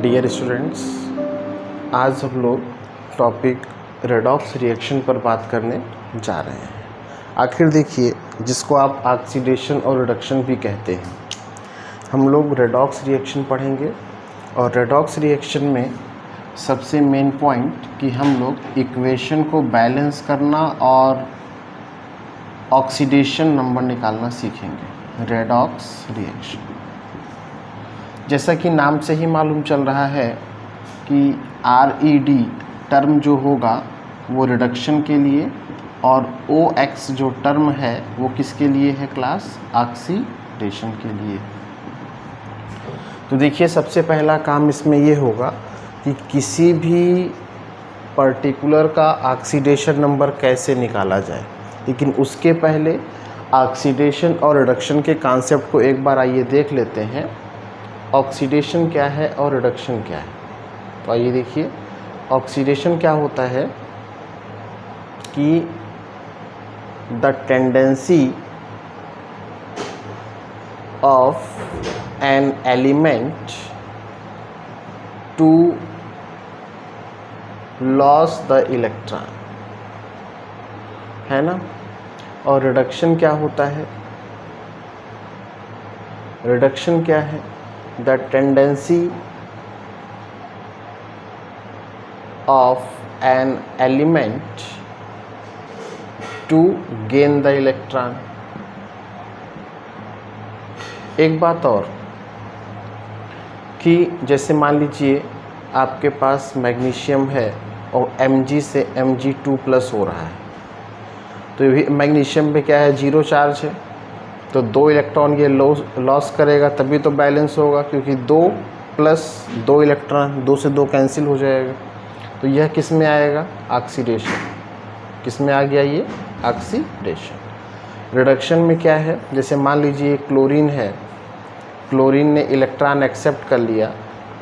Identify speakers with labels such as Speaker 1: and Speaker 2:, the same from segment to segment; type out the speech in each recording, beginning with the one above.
Speaker 1: Dear students, आज हम लोग टॉपिक रेडॉक्स रिएक्शन पर बात करने जा रहे हैं। आखिर देखिए, जिसको आप ऑक्सीडेशन और रिडक्शन भी कहते हैं, हम लोग रेडॉक्स रिएक्शन पढ़ेंगे। और रेडॉक्स रिएक्शन में सबसे मेन पॉइंट कि हम लोग इक्वेशन को बैलेंस करना और ऑक्सीडेशन नंबर निकालना सीखेंगे। रेडॉक्स रिएक्शन, जैसा कि नाम से ही मालूम चल रहा है कि RED टर्म जो होगा वो रिडक्शन के लिए, और OX जो टर्म है वो किसके लिए है क्लास? ऑक्सीडेशन के लिए। तो देखिए, सबसे पहला काम इसमें ये होगा कि किसी भी पर्टिकुलर का ऑक्सीडेशन नंबर कैसे निकाला जाए, लेकिन उसके पहले ऑक्सीडेशन और रिडक्शन के कॉन्सेप्ट को एक बार आइए देख लेते हैं। ऑक्सीडेशन क्या है और रिडक्शन क्या है? तो आइए देखिए, ऑक्सीडेशन क्या होता है कि the tendency of an element to loss the electron, है ना। और रिडक्शन क्या होता है? रिडक्शन क्या है? the tendency of an element to gain the electron। एक बात और कि जैसे मान लीजिए आपके पास मैग्नीशियम है और Mg से Mg2+ हो रहा है, तो ये मैग्नीशियम पे क्या है? 0 चार्ज है, तो 2 इलेक्ट्रॉन ये लॉस करेगा, तभी तो बैलेंस होगा, क्योंकि 2 + 2 इलेक्ट्रॉन, 2 से 2 कैंसिल हो जाएगा। तो यह किस में आएगा? ऑक्सीडेशन। किस में आ गया ये? ऑक्सीडेशन। रिडक्शन में क्या है? जैसे मान लीजिए क्लोरीन है, क्लोरीन ने इलेक्ट्रॉन एक्सेप्ट कर लिया,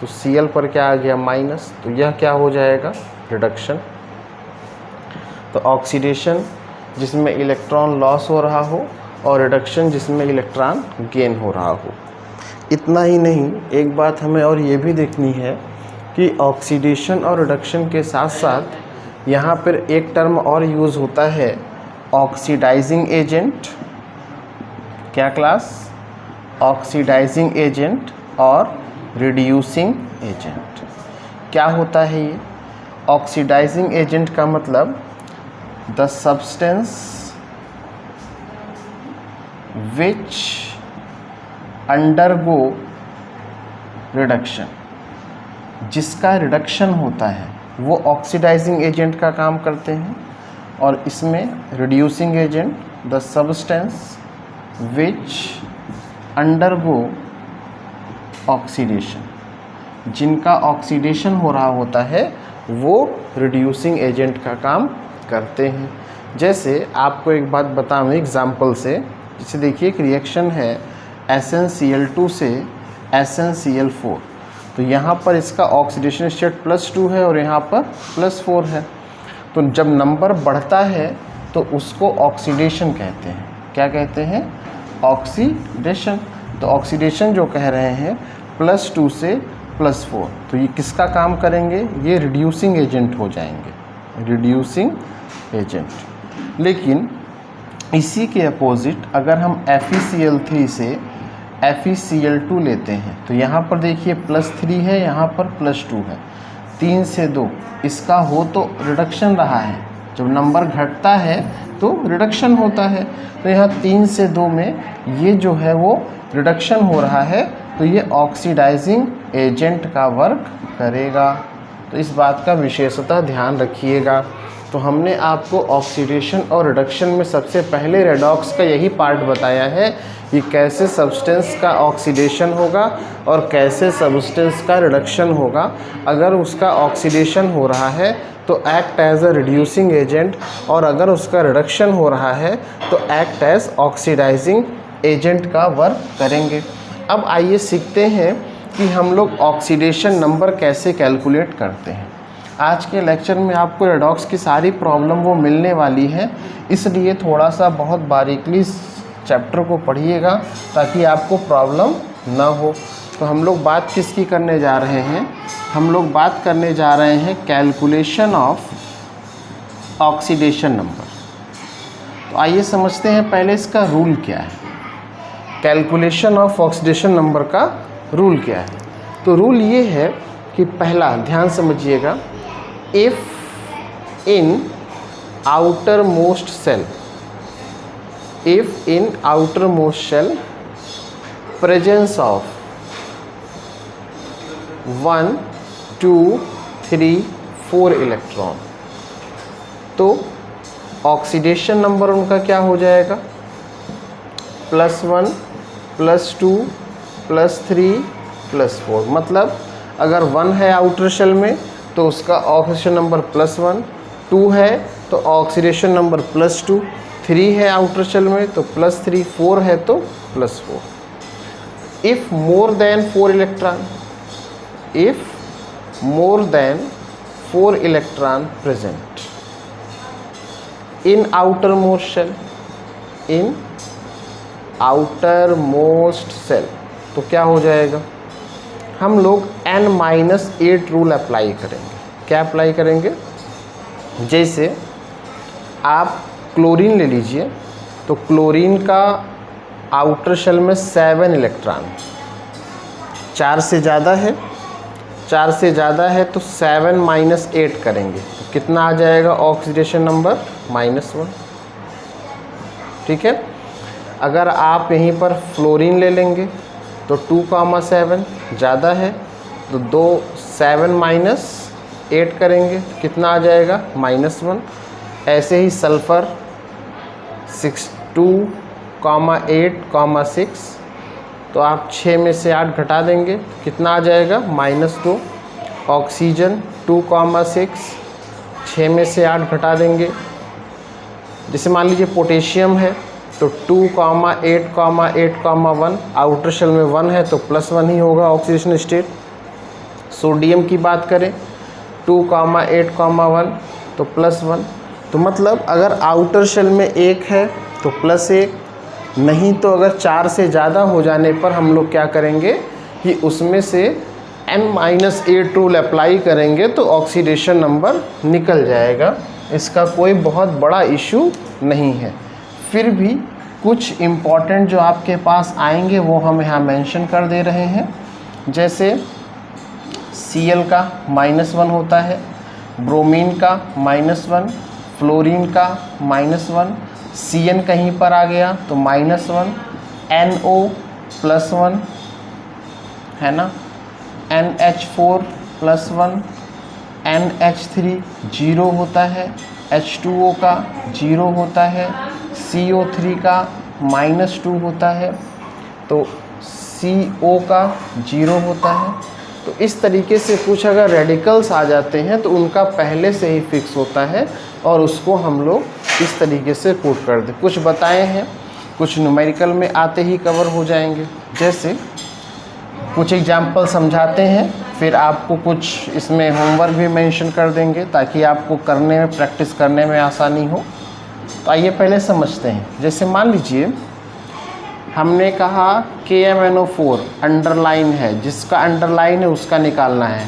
Speaker 1: तो Cl पर क्या आ गया? माइनस, तो यह क्या हो जाएगा? रिडक्शन। तो ऑक्सीडेशन जिसमें इलेक्ट्रॉन लॉस हो रहा हो, और रिडक्शन जिसमें इलेक्ट्रॉन गेन हो रहा हो। इतना ही नहीं, एक बात हमें और ये भी देखनी है कि ऑक्सीडेशन और रिडक्शन के साथ साथ यहाँ पर एक टर्म और यूज़ होता है, ऑक्सीडाइजिंग एजेंट। क्या क्लास? ऑक्सीडाइजिंग एजेंट और रिड्यूसिंग एजेंट। क्या होता है ये? ऑक्सीडाइजिंग एजेंट का मतलब the substance which undergo reduction, जिसका रिडक्शन होता है वो ऑक्सीडाइजिंग एजेंट का काम करते हैं। और इसमें reducing agent the substance which undergo oxidation, जिनका ऑक्सीडेशन हो रहा होता है वो रिड्यूसिंग एजेंट का काम करते हैं। जैसे आपको एक बात बताऊँ एग्जाम्पल से, जैसे देखिए एक रिएक्शन है SnCl2 से SnCl4, तो यहाँ पर इसका ऑक्सीडेशन स्टेट +2 है और यहाँ पर +4 है। तो जब नंबर बढ़ता है तो उसको ऑक्सीडेशन कहते हैं। क्या कहते हैं? ऑक्सीडेशन। तो ऑक्सीडेशन जो कह रहे हैं +2 से +4, तो ये किसका काम करेंगे? ये रिड्यूसिंग एजेंट हो जाएंगे, रिड्यूसिंग एजेंट। लेकिन इसी के अपोजिट अगर हम FeCl3 से FeCl2 लेते हैं, तो यहाँ पर देखिए +3 है, यहाँ पर +2 है। 3 से 2 इसका हो तो रिडक्शन रहा है, जब नंबर घटता है तो रिडक्शन होता है। तो यहाँ 3 से 2 में ये जो है वो रिडक्शन हो रहा है, तो ये ऑक्सीडाइजिंग एजेंट का वर्क करेगा। तो इस बात का विशेषतः ध्यान रखिएगा। तो हमने आपको ऑक्सीडेशन और रिडक्शन में सबसे पहले रेडॉक्स का यही पार्ट बताया है कि कैसे सब्सटेंस का ऑक्सीडेशन होगा और कैसे सब्सटेंस का रिडक्शन होगा। अगर उसका ऑक्सीडेशन हो रहा है तो act as a reducing agent, और अगर उसका रिडक्शन हो रहा है तो एक्ट एज ऑक्सीडाइजिंग एजेंट का वर्क करेंगे। अब आइए सीखते हैं कि हम लोग ऑक्सीडेशन नंबर कैसे कैलकुलेट करते हैं। आज के लेक्चर में आपको रेडॉक्स की सारी प्रॉब्लम वो मिलने वाली है, इसलिए थोड़ा सा बहुत बारीकली चैप्टर को पढ़िएगा ताकि आपको प्रॉब्लम ना हो। तो हम लोग बात किसकी करने जा रहे हैं? हम लोग बात करने जा रहे हैं कैलकुलेशन ऑफ ऑक्सीडेशन नंबर। तो आइए समझते हैं पहले इसका रूल क्या है। कैलकुलेशन ऑफ ऑक्सीडेशन नंबर का रूल क्या है? तो रूल ये है कि पहला ध्यान समझिएगा, if in outermost cell, if in outermost shell presence of 1 2 3 4 electron, तो ऑक्सीडेशन नंबर उनका क्या हो जाएगा? +1 +2 +3 +4। मतलब अगर 1 है आउटर शेल में तो उसका ऑक्सीडेशन नंबर +1, 2 है तो ऑक्सीडेशन नंबर +2, 3 है आउटर शेल में तो +3, 4 है तो +4। If more than 4 electron, if more than 4 electron present in outermost shell, in outermost cell, तो क्या हो जाएगा? हम लोग n-8 रूल अप्लाई करेंगे। क्या अप्लाई करेंगे? जैसे आप क्लोरीन ले लीजिए, तो क्लोरीन का आउटर शेल में 7 इलेक्ट्रॉन, 4 से ज़्यादा है, 4 से ज़्यादा है तो 7 - 8 करेंगे तो कितना आ जाएगा? Oxidation number -1। ठीक है। अगर आप यहीं पर फ्लोरीन ले लेंगे तो 2,7 ज़्यादा है तो 7 - 8 करेंगे तो कितना आ जाएगा? -1। ऐसे ही सल्फ़र 2,8,6, तो आप 6 में से 8 घटा देंगे तो कितना आ जाएगा? -2। ऑक्सीजन 2,6, 6 में से 8 घटा देंगे। जैसे मान लीजिए पोटेशियम है तो 2,8,8,1, आउटर शेल में 1 है तो +1 ही होगा ऑक्सीडेशन स्टेट। सोडियम की बात करें 2,8,1 तो +1। तो मतलब अगर आउटर शेल में 1 है तो +1, नहीं तो अगर 4 से ज़्यादा हो जाने पर हम लोग क्या करेंगे कि उसमें से n-8 रूल अप्लाई करेंगे तो ऑक्सीडेशन नंबर निकल जाएगा। इसका कोई बहुत बड़ा इशू नहीं है। फिर भी कुछ इम्पॉर्टेंट जो आपके पास आएंगे वो हम यहाँ मेंशन कर दे रहे हैं। जैसे Cl का -1 होता है, ब्रोमीन का -1, फ्लोरीन का -1, Cn कहीं पर आ गया तो -1, NO +1 है ना, NH4 +1, NH3 0 होता है, H2O का 0 होता है, CO3 का -2 होता है, तो CO का 0 होता है। तो इस तरीके से कुछ अगर रेडिकल्स आ जाते हैं तो उनका पहले से ही फिक्स होता है और उसको हम लोग इस तरीके से पुट कर दें। कुछ बताए हैं, कुछ न्यूमेरिकल में आते ही कवर हो जाएंगे। जैसे कुछ एग्जाम्पल समझाते हैं, फिर आपको कुछ इसमें होमवर्क भी मेंशन कर देंगे ताकि आपको करने में, प्रैक्टिस करने में आसानी हो। तो आइए पहले समझते हैं। जैसे मान लीजिए हमने कहा KMnO4 अंडरलाइन है, जिसका अंडरलाइन है उसका निकालना है।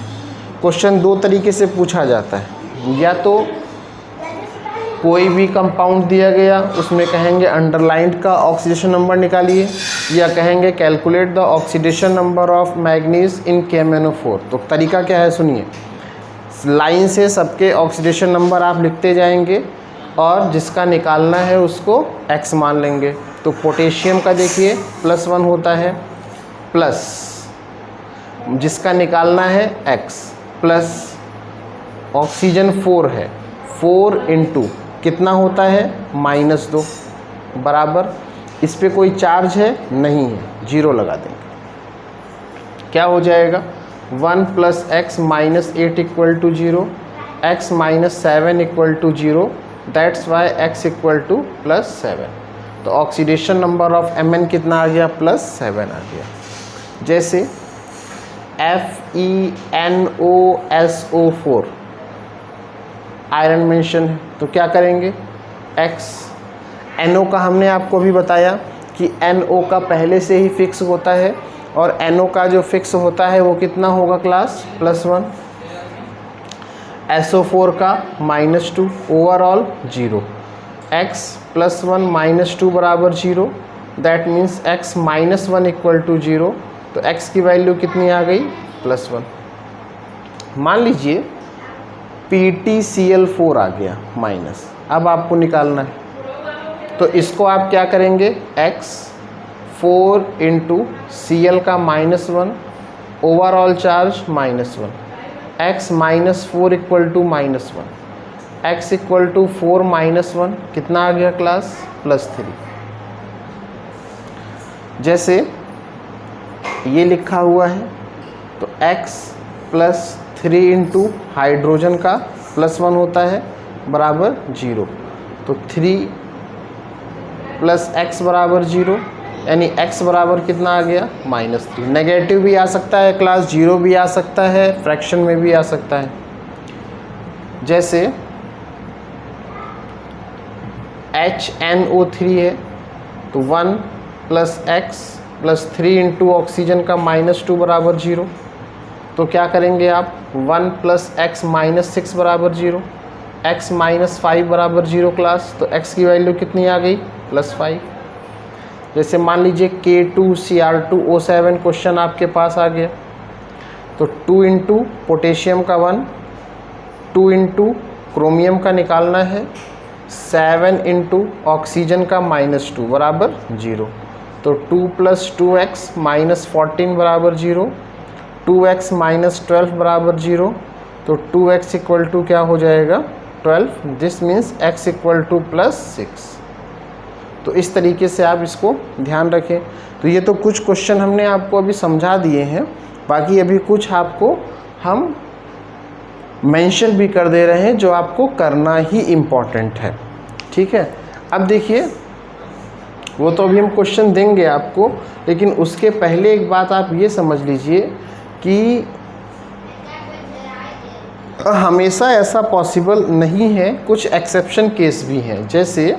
Speaker 1: क्वेश्चन 2 तरीके से पूछा जाता है, या तो कोई भी कंपाउंड दिया गया उसमें कहेंगे अंडरलाइंड का ऑक्सीडेशन नंबर निकालिए, या कहेंगे calculate the oxidation number of manganese in KMnO4। तो तरीका क्या है सुनिए, लाइन से सबके ऑक्सीडेशन नंबर आप लिखते जाएंगे और जिसका निकालना है उसको x मान लेंगे। तो पोटेशियम का देखिए +1 होता है, प्लस जिसका निकालना है x, प्लस ऑक्सीजन 4 है, 4 × कितना होता है? -2 बराबर, इस पे कोई चार्ज है नहीं है, 0 लगा देंगे। क्या हो जाएगा? 1 + x - 8 = 0, x - 7 = 0, that's why x = +7। तो ऑक्सीडेशन नंबर ऑफ Mn कितना आ गया? +7 आ गया। जैसे FeNOSO4 आयरन मेंशन है, तो क्या करेंगे? X। NO का हमने आपको भी बताया कि NO का पहले से ही फिक्स होता है, और NO का जो फिक्स होता है वो कितना होगा क्लास, +1। SO4 का -2, ओवरऑल 0। x +1 -2 बराबर 0, दैट मीन्स x -1 = 0। तो x की वैल्यू कितनी आ गई, +1। मान लीजिए PtCl4 आ गया माइनस, अब आपको निकालना है तो इसको आप क्या करेंगे, x 4 × Cl का -1, ओवरऑल चार्ज -1, x -4 = -1, x = 4 - 1 कितना आ गया क्लास, +3। जैसे ये लिखा हुआ है तो x +3 × हाइड्रोजन का +1 होता है बराबर 0, तो 3 + x बराबर 0, यानी x बराबर कितना आ गया, -3। नेगेटिव भी आ सकता है क्लास, 0 भी आ सकता है, फ्रैक्शन में भी आ सकता है। जैसे HNO3 है तो 1 + x + 3 × ऑक्सीजन का -2 बराबर 0, तो क्या करेंगे आप, 1 + x -6 बराबर 0, x -5 बराबर 0 क्लास, तो x की वैल्यू कितनी आ गई, +5। जैसे मान लीजिए K2Cr2O7 क्वेश्चन आपके पास आ गया, तो 2 × पोटेशियम का 1, 2 × क्रोमियम का निकालना है, 7 × ऑक्सीजन का -2 बराबर 0, तो 2 + 2x -14 बराबर 0, 2x -12 बराबर 0, तो 2x = क्या हो जाएगा, 12। This means x = +6। तो इस तरीके से आप इसको ध्यान रखें। तो ये तो कुछ क्वेश्चन हमने आपको अभी समझा दिए हैं, बाकी अभी कुछ आपको हम मेंशन भी कर दे रहे हैं जो आपको करना ही इम्पॉर्टेंट है, ठीक है। अब देखिए, वो तो अभी हम क्वेश्चन देंगे आपको, लेकिन उसके पहले एक बात आप ये समझ लीजिए कि हमेशा ऐसा पॉसिबल नहीं है, कुछ एक्सेप्शन केस भी हैं। जैसे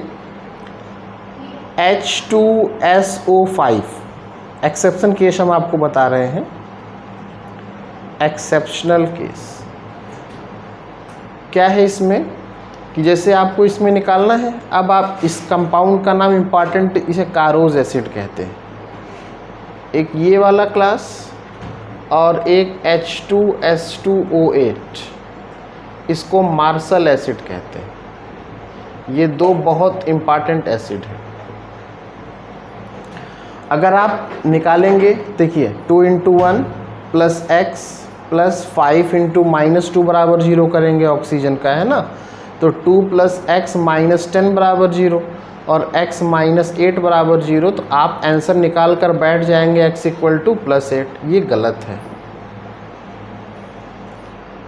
Speaker 1: H2SO5 एक्सेप्शन केस हम आपको बता रहे हैं, एक्सेप्शनल केस क्या है इसमें, कि जैसे आपको इसमें निकालना है, अब आप इस कंपाउंड का नाम इम्पॉर्टेंट, इसे कारोज एसिड कहते हैं, एक ये वाला क्लास और एक H2S2O8, इसको मार्शल एसिड कहते हैं। ये दो बहुत इम्पॉर्टेंट एसिड हैं। अगर आप निकालेंगे, देखिए 2 × 1 + x + 5 × -2 बराबर 0 करेंगे, ऑक्सीजन का है ना, तो 2 + x -10 बराबर 0 और x -8 बराबर 0, तो आप आंसर निकाल कर बैठ जाएंगे x = +8। ये गलत है।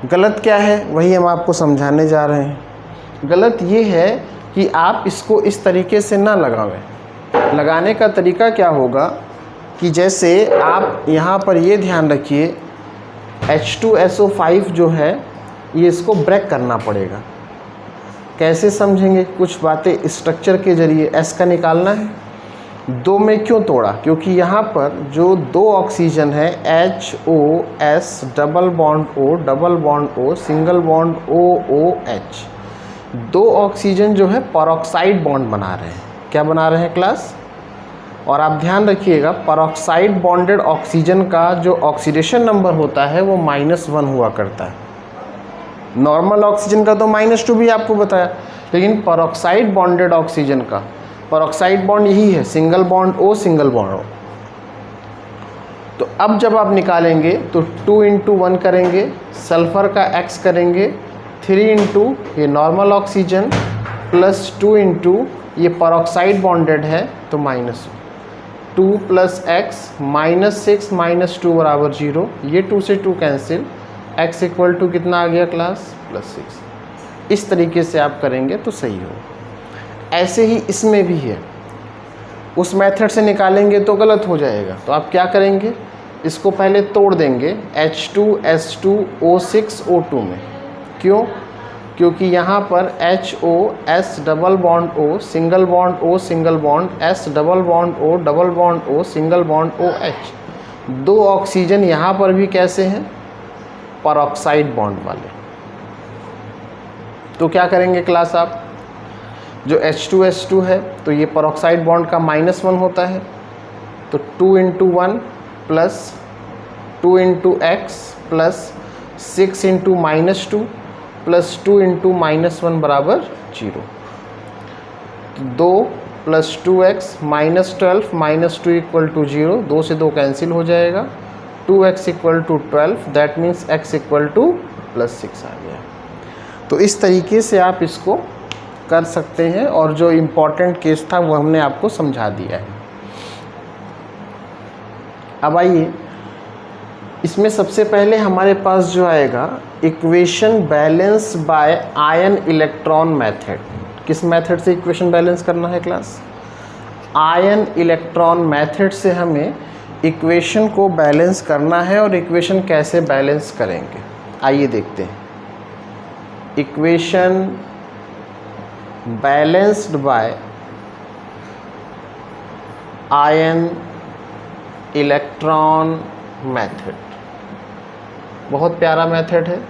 Speaker 1: गलत क्या है वही हम आपको समझाने जा रहे हैं। गलत ये है कि आप इसको इस तरीके से ना लगावें। लगाने का तरीका क्या होगा कि जैसे आप यहाँ पर ये ध्यान रखिए, H2SO5 जो है ये इसको ब्रेक करना पड़ेगा। कैसे समझेंगे, कुछ बातें स्ट्रक्चर के जरिए। S का निकालना है, 2 में क्यों तोड़ा, क्योंकि यहाँ पर जो 2 ऑक्सीजन है HOS double bond O single bond OOH, 2 oxygen जो है परऑक्साइड बॉन्ड बना रहे हैं। क्या बना रहे हैं क्लास, और आप ध्यान रखिएगा परऑक्साइड बॉन्डेड ऑक्सीजन का जो ऑक्सीडेशन नंबर होता है वो -1 हुआ करता है। नॉर्मल ऑक्सीजन का तो -2 भी आपको बताया, लेकिन परऑक्साइड बॉन्डेड ऑक्सीजन का परऑक्साइड बॉन्ड यही है, single bond O single bond O। तो अब जब आप निकालेंगे तो 2 × 1 करेंगे, सल्फर का X करेंगे, 3 × ये नॉर्मल ऑक्सीजन प्लस 2 × ये परऑक्साइड बॉन्डेड है तो -2 + x -6 -2 बराबर 0। ये 2 से 2 कैंसिल, x = कितना आ गया क्लास, +6। इस तरीके से आप करेंगे तो सही हो। ऐसे ही इसमें भी है, उस मेथड से निकालेंगे तो गलत हो जाएगा। तो आप क्या करेंगे, इसको पहले तोड़ देंगे H2S2O6O2 में। क्यों, क्योंकि यहाँ पर HOS double bond O single bond O single bond S double bond O double bond O single bond OH, दो ऑक्सीजन यहाँ पर भी कैसे हैं, परऑक्साइड बॉन्ड वाले। तो क्या करेंगे क्लास आप, जो H2 है तो ये परऑक्साइड बॉन्ड का -1 होता है, तो 2 × 1 प्लस 2 × x प्लस 6 × -2 प्लस 2 × -1 बराबर 0। 2 प्लस 2x -12 -2 = 0, 2 से 2 कैंसिल हो जाएगा, 2x = 12, दैट मीन्स x = +6 आ गया। तो इस तरीके से आप इसको कर सकते हैं, और जो इम्पोर्टेंट केस था वो हमने आपको समझा दिया है। अब आइए, इसमें सबसे पहले हमारे पास जो आएगा equation balance bye ion electron method. किस मेथड से इक्वेशन बैलेंस करना है क्लास, आयन इलेक्ट्रॉन मेथड से हमें इक्वेशन को बैलेंस करना है। और इक्वेशन कैसे बैलेंस करेंगे आइए देखते हैं। Equation balanced bye ion electron method, बहुत प्यारा मेथड है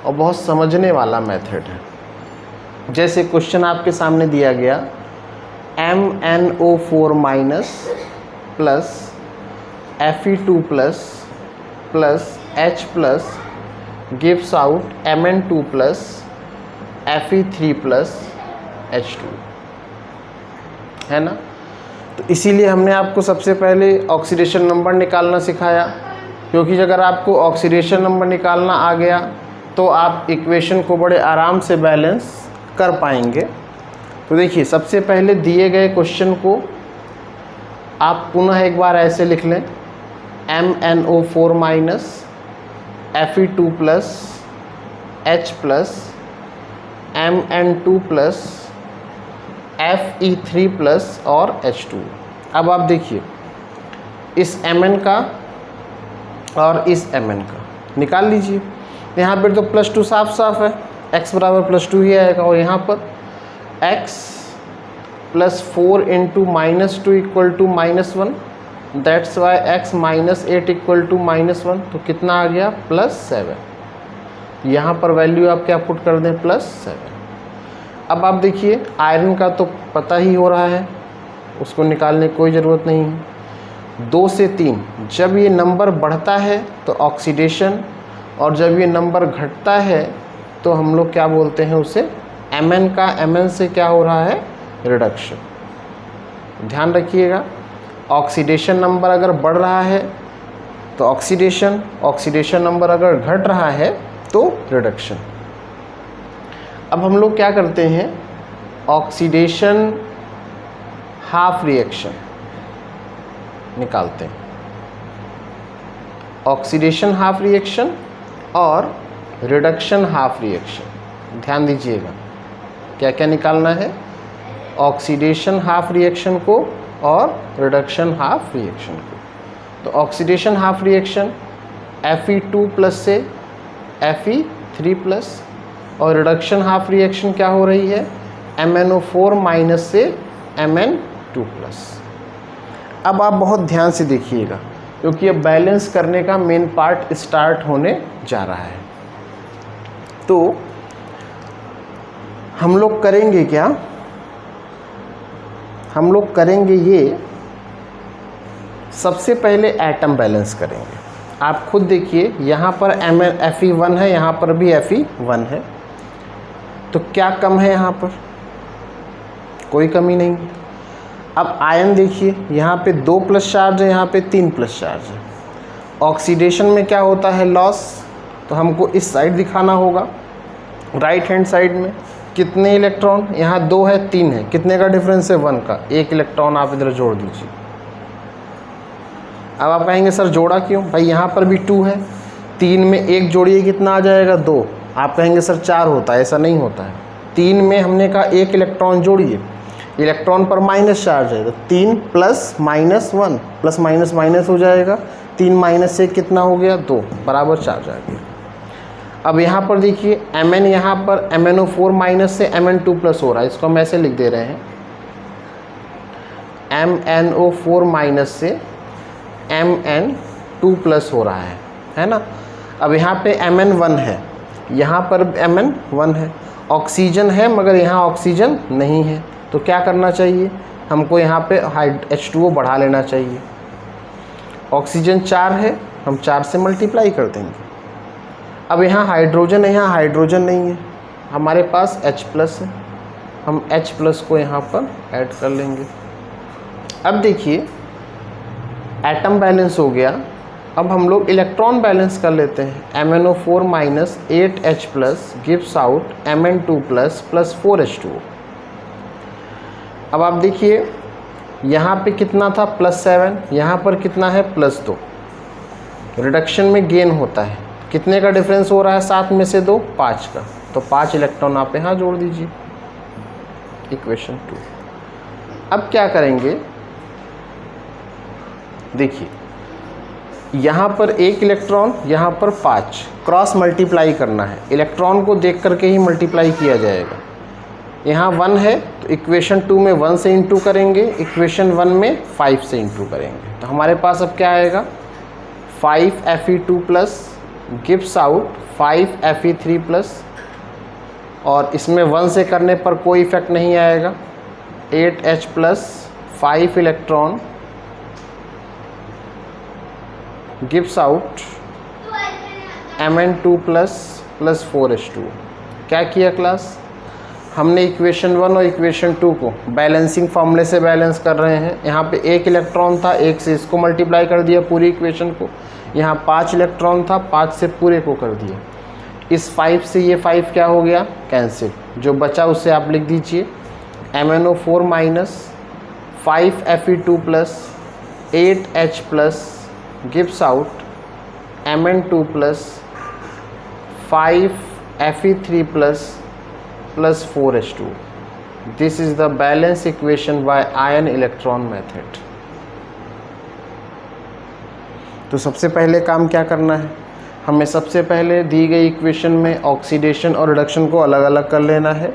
Speaker 1: और बहुत समझने वाला मेथड है। जैसे क्वेश्चन आपके सामने दिया गया, MnO4- plus Fe2 plus H+ gives out Mn2 plus Fe3 plus H2, है ना। तो इसीलिए हमने आपको सबसे पहले ऑक्सीडेशन नंबर निकालना सिखाया, क्योंकि अगर आपको ऑक्सीडेशन नंबर निकालना आ गया तो आप इक्वेशन को बड़े आराम से बैलेंस कर पाएंगे। तो देखिए, सबसे पहले दिए गए क्वेश्चन को आप पुनः एक बार ऐसे लिख लें, MnO4- Fe2 plus H+ Mn2 plus Fe3 plus और H2। अब आप देखिए, इस Mn का और इस Mn का निकाल लीजिए। यहाँ पर तो +2 साफ साफ है, x बराबर +2 ही आएगा। और यहाँ पर x + 4 × -2 = -1, दैट्स वाई x -8 = -1, तो कितना आ गया, +7। यहाँ पर वैल्यू आप क्या पुट कर दें, +7। अब आप देखिए, आयरन का तो पता ही हो रहा है, उसको निकालने की कोई ज़रूरत नहीं है। 2 से 3, जब ये नंबर बढ़ता है तो ऑक्सीडेशन, और जब ये नंबर घटता है तो हम लोग क्या बोलते हैं उसे, Mn का Mn से क्या हो रहा है, रिडक्शन। ध्यान रखिएगा, ऑक्सीडेशन नंबर अगर बढ़ रहा है तो ऑक्सीडेशन नंबर अगर घट रहा है तो रिडक्शन। अब हम लोग क्या करते हैं, ऑक्सीडेशन हाफ रिएक्शन निकालते हैं। ऑक्सीडेशन हाफ रिएक्शन और रिडक्शन हाफ रिएक्शन, ध्यान दीजिएगा क्या क्या निकालना है, ऑक्सीडेशन हाफ रिएक्शन को और रिडक्शन हाफ रिएक्शन को। तो ऑक्सीडेशन हाफ रिएक्शन Fe2+ से Fe3+, और रिडक्शन हाफ रिएक्शन क्या हो रही है, MnO4- से Mn2+। अब आप बहुत ध्यान से देखिएगा, क्योंकि अब बैलेंस करने का मेन पार्ट स्टार्ट होने जा रहा है। तो हम लोग करेंगे क्या, हम लोग करेंगे ये, सबसे पहले एटम बैलेंस करेंगे। आप खुद देखिए, यहाँ पर Fe1 है, यहाँ पर भी Fe1 है, तो क्या कम है, यहाँ पर कोई कमी नहीं। अब आयन देखिए, यहाँ पे 2+ चार्ज है, यहाँ पे 3+ चार्ज है। ऑक्सीडेशन में क्या होता है, लॉस, तो हमको इस साइड दिखाना होगा, राइट हैंड साइड में। कितने इलेक्ट्रॉन, यहाँ 2 है, 3 है, कितने का डिफरेंस है, 1 का। 1 इलेक्ट्रॉन आप इधर जोड़ दीजिए। अब आप कहेंगे सर जोड़ा क्यों, भाई यहाँ पर भी 2 है, 3 में 1 जोड़िए, कितना आ जाएगा, 2। आप कहेंगे सर 4 होता है, ऐसा नहीं होता है। 3 में हमने कहा 1 इलेक्ट्रॉन जोड़िए, इलेक्ट्रॉन पर माइनस चार्ज है, तो 3 + -1 प्लस माइनस माइनस हो जाएगा, 3 - 1 कितना हो गया, 2 बराबर चार्ज आ गया। अब यहाँ पर देखिए, Mn यहाँ पर MnO4- से Mn2+ हो रहा है, इसको हम ऐसे लिख दे रहे हैं, MnO4- से Mn2 2 प्लस हो रहा है ना। अब यहाँ पे Mn1 है, यहाँ पर Mn1 है, ऑक्सीजन है मगर यहाँ ऑक्सीजन नहीं है, तो क्या करना चाहिए हमको, यहाँ पे H2O बढ़ा लेना चाहिए। ऑक्सीजन 4 है, हम 4 से मल्टीप्लाई कर देंगे। अब यहाँ हाइड्रोजन है, यहाँ हाइड्रोजन नहीं है, हमारे पास H+ है, हम H+ को यहाँ पर ऐड कर लेंगे। अब देखिए एटम बैलेंस हो गया, अब हम लोग इलेक्ट्रॉन बैलेंस कर लेते हैं। MnO4 minus 8H+ gives out Mn2 plus 4H2O। अब आप देखिए यहाँ पे कितना था +7, यहाँ पर कितना है +2। रिडक्शन में गेन होता है, कितने का डिफरेंस हो रहा है, 7 में से 2 5 का, तो 5 इलेक्ट्रॉन आप यहाँ जोड़ दीजिए, इक्वेशन 2। अब क्या करेंगे, देखिए यहाँ पर 1 इलेक्ट्रॉन, यहाँ पर 5, क्रॉस मल्टीप्लाई करना है, इलेक्ट्रॉन को देख करके ही मल्टीप्लाई किया जाएगा। यहाँ 1 है तो इक्वेशन 2 में 1 से इंटू करेंगे, इक्वेशन 1 में 5 से इंटू करेंगे, तो हमारे पास अब क्या आएगा 5Fe2+ गिव्स आउट 5Fe3+, और इसमें 1 से करने पर कोई इफेक्ट नहीं आएगा। 8H+ 5 electron gives out Mn2 plus 4H2। क्या किया क्लास, हमने इक्वेशन 1 और इक्वेशन 2 को बैलेंसिंग फॉर्मूले से बैलेंस कर रहे हैं। यहाँ पे 1 इलेक्ट्रॉन था, 1 से इसको मल्टीप्लाई कर दिया पूरी इक्वेशन को। यहाँ 5 इलेक्ट्रॉन था, 5 से पूरे को कर दिया। इस 5 से ये 5 क्या हो गया, कैंसिल, जो बचा उसे आप लिख दीजिए MnO4 minus 5Fe2 plus 8H+ gives out Mn2 plus 5Fe3 plus 4H2। This is the balance equation by ion electron method। तो सबसे पहले काम क्या करना है, हमें सबसे पहले दी गई इक्वेशन में ऑक्सीडेशन और रिडक्शन को अलग अलग कर लेना है।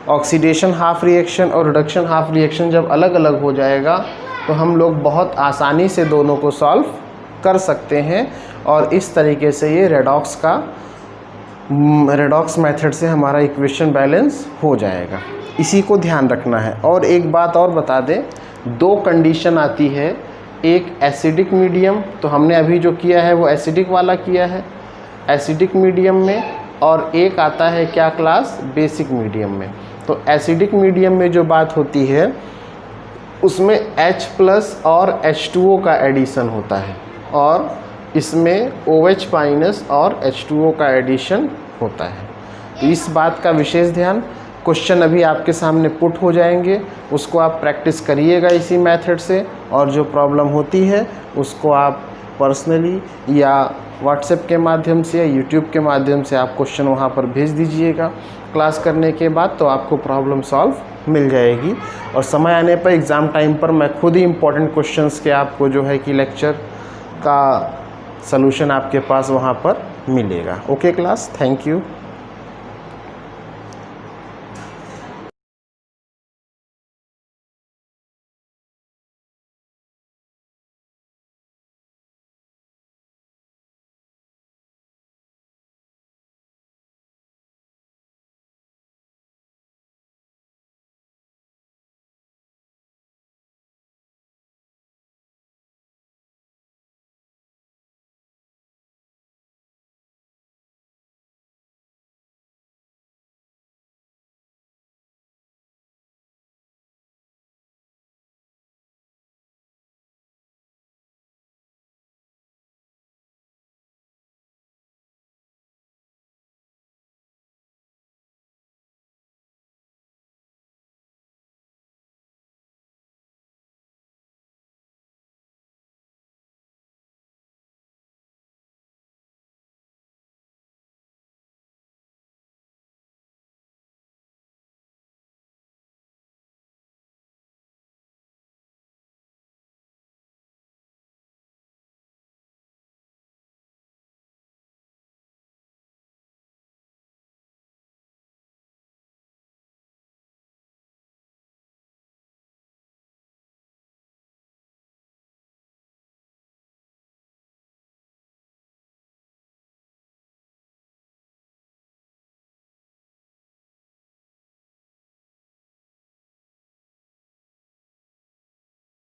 Speaker 1: ऑक्सीडेशन हाफ रिएक्शन और रिडक्शन हाफ रिएक्शन जब अलग अलग हो जाएगा तो हम लोग बहुत आसानी से दोनों को सॉल्व कर सकते हैं, और इस तरीके से ये रेडॉक्स मेथड से हमारा इक्वेशन बैलेंस हो जाएगा। इसी को ध्यान रखना है। और एक बात और बता दें, 2 कंडीशन आती है, एक एसिडिक मीडियम, तो हमने अभी जो किया है वो एसिडिक वाला किया है एसिडिक मीडियम में, और एक आता है क्या क्लास, बेसिक मीडियम में। तो एसिडिक मीडियम में जो बात होती है उसमें H+ और H2O का एडिशन होता है, और इसमें OH- और H2O का एडिशन होता है। तो इस बात का विशेष ध्यान, क्वेश्चन अभी आपके सामने पुट हो जाएंगे, उसको आप प्रैक्टिस करिएगा इसी मेथड से, और जो प्रॉब्लम होती है उसको आप पर्सनली या व्हाट्सएप के माध्यम से या यूट्यूब के माध्यम से आप क्वेश्चन वहाँ पर भेज दीजिएगा। क्लास करने के बाद तो आपको प्रॉब्लम सॉल्व मिल जाएगी, और समय आने पर एग्ज़ाम टाइम पर मैं खुद ही इम्पोर्टेंट क्वेश्चंस के आपको जो है कि लेक्चर का सलूशन आपके पास वहाँ पर मिलेगा। Okay class, thank you.